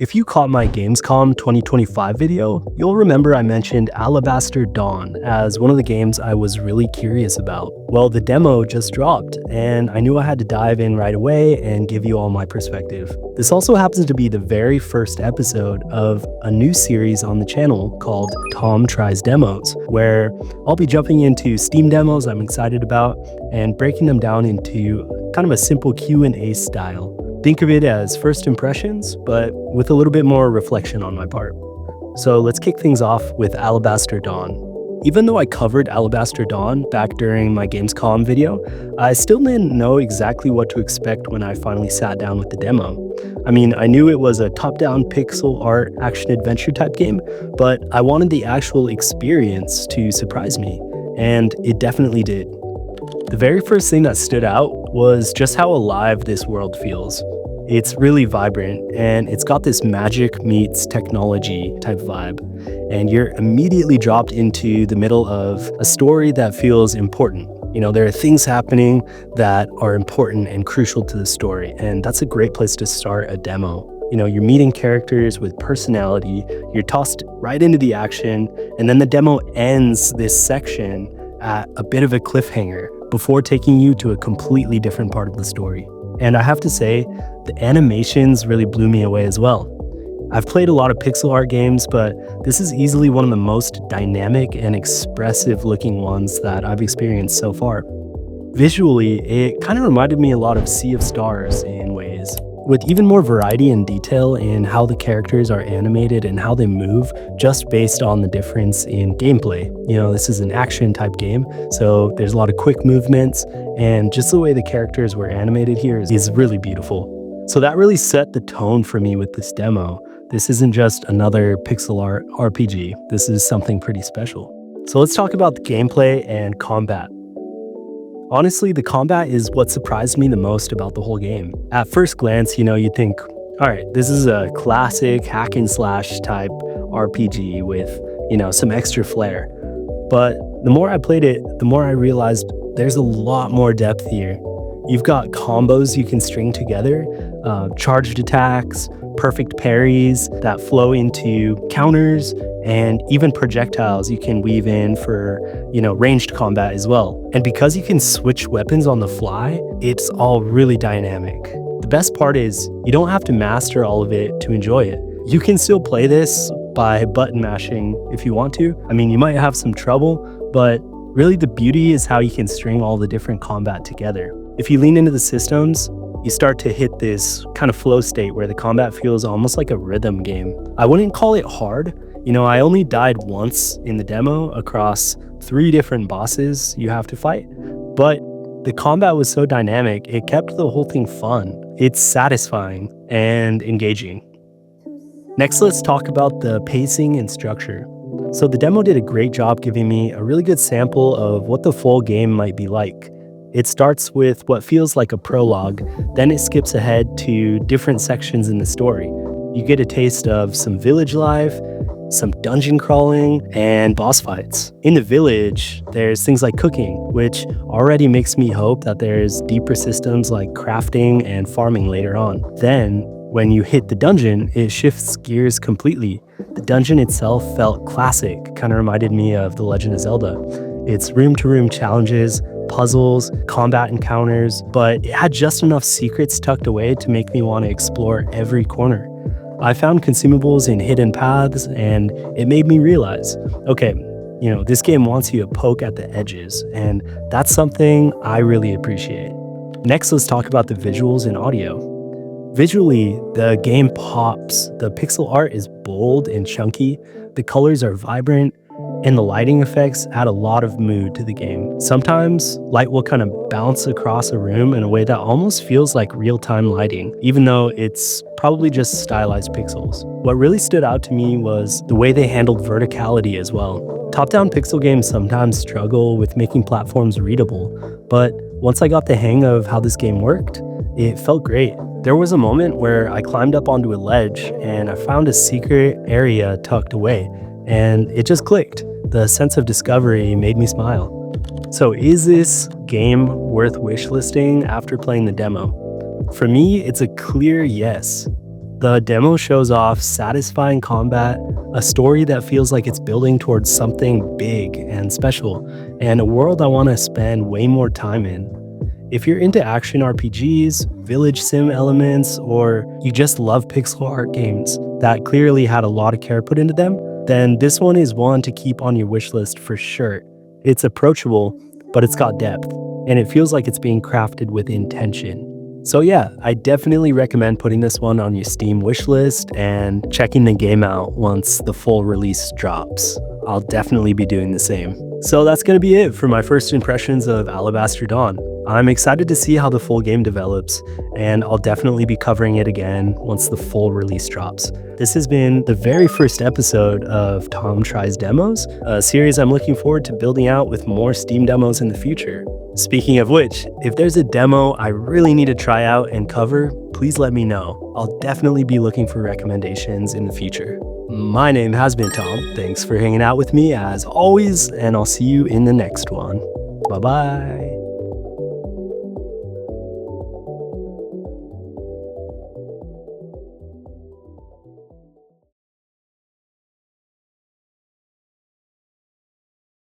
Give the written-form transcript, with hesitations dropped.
If you caught my Gamescom 2025 video, you'll remember I mentioned Alabaster Dawn as one of the games I was really curious about. Well, the demo just dropped, and I knew I had to dive in right away and give you all my perspective. This also happens to be the very first episode of a new series on the channel called Tom Tries Demos, where I'll be jumping into Steam demos I'm excited about and breaking them down into kind of a simple Q&A style. Think of it as first impressions, but with a little bit more reflection on my part. So let's kick things off with Alabaster Dawn. Even though I covered Alabaster Dawn back during my Gamescom video, I still didn't know exactly what to expect when I finally sat down with the demo. I mean, I knew it was a top-down pixel art action-adventure type game, but I wanted the actual experience to surprise me, and it definitely did. The very first thing that stood out was just how alive this world feels. It's really vibrant, and it's got this magic meets technology type vibe, and you're immediately dropped into the middle of a story that feels important. You know, there are things happening that are important and crucial to the story, and that's a great place to start a demo. You know, you're meeting characters with personality, you're tossed right into the action, and then the demo ends this section at a bit of a cliffhanger before taking you to a completely different part of the story. And I have to say, the animations really blew me away as well. I've played a lot of pixel art games, but this is easily one of the most dynamic and expressive looking ones that I've experienced so far. Visually, it kind of reminded me a lot of Sea of Stars in ways, with even more variety and detail in how the characters are animated and how they move just based on the difference in gameplay. You know, this is an action type game, so there's a lot of quick movements, and just the way the characters were animated here is really beautiful. So that really set the tone for me with this demo. This isn't just another pixel art RPG. This is something pretty special. So let's talk about the gameplay and combat. Honestly, the combat is what surprised me the most about the whole game. At first glance, you know, you think, all right, this is a classic hack and slash type RPG with, you know, some extra flair. But the more I played it, the more I realized there's a lot more depth here. You've got combos you can string together, charged attacks, perfect parries that flow into counters, and even projectiles you can weave in for, you know, ranged combat as well. And because you can switch weapons on the fly, it's all really dynamic. The best part is you don't have to master all of it to enjoy it. You can still play this by button mashing if you want to. I mean, you might have some trouble, but really the beauty is how you can string all the different combat together. If you lean into the systems, you start to hit this kind of flow state where the combat feels almost like a rhythm game. I wouldn't call it hard. You know, I only died once in the demo across 3 different bosses you have to fight, but the combat was so dynamic, it kept the whole thing fun. It's satisfying and engaging. Next, let's talk about the pacing and structure. So the demo did a great job giving me a really good sample of what the full game might be like. It starts with what feels like a prologue, then it skips ahead to different sections in the story. You get a taste of some village life, some dungeon crawling, and boss fights. In the village, there's things like cooking, which already makes me hope that there's deeper systems like crafting and farming later on. Then, when you hit the dungeon, it shifts gears completely. The dungeon itself felt classic, kind of reminded me of The Legend of Zelda. It's room-to-room challenges, puzzles, combat encounters, but it had just enough secrets tucked away to make me want to explore every corner. I found consumables in hidden paths, and it made me realize, okay, you know, this game wants you to poke at the edges, and that's something I really appreciate. Next, let's talk about the visuals and audio. Visually, the game pops. The pixel art is bold and chunky, the colors are vibrant, and the lighting effects add a lot of mood to the game. Sometimes, light will kind of bounce across a room in a way that almost feels like real-time lighting, even though it's probably just stylized pixels. What really stood out to me was the way they handled verticality as well. Top-down pixel games sometimes struggle with making platforms readable, but once I got the hang of how this game worked, it felt great. There was a moment where I climbed up onto a ledge and I found a secret area tucked away, and it just clicked. The sense of discovery made me smile. So is this game worth wishlisting after playing the demo? For me, it's a clear yes. The demo shows off satisfying combat, a story that feels like it's building towards something big and special, and a world I want to spend way more time in. If you're into action RPGs, village sim elements, or you just love pixel art games that clearly had a lot of care put into them, then this one is one to keep on your wishlist for sure. It's approachable, but it's got depth, and it feels like it's being crafted with intention. So yeah, I definitely recommend putting this one on your Steam wishlist and checking the game out once the full release drops. I'll definitely be doing the same. So that's going to be it for my first impressions of Alabaster Dawn. I'm excited to see how the full game develops, and I'll definitely be covering it again once the full release drops. This has been the very first episode of Tom Tries Demos, a series I'm looking forward to building out with more Steam demos in the future. Speaking of which, if there's a demo I really need to try out and cover, please let me know. I'll definitely be looking for recommendations in the future. My name has been Tom. Thanks for hanging out with me as always, and I'll see you in the next one. Bye-bye.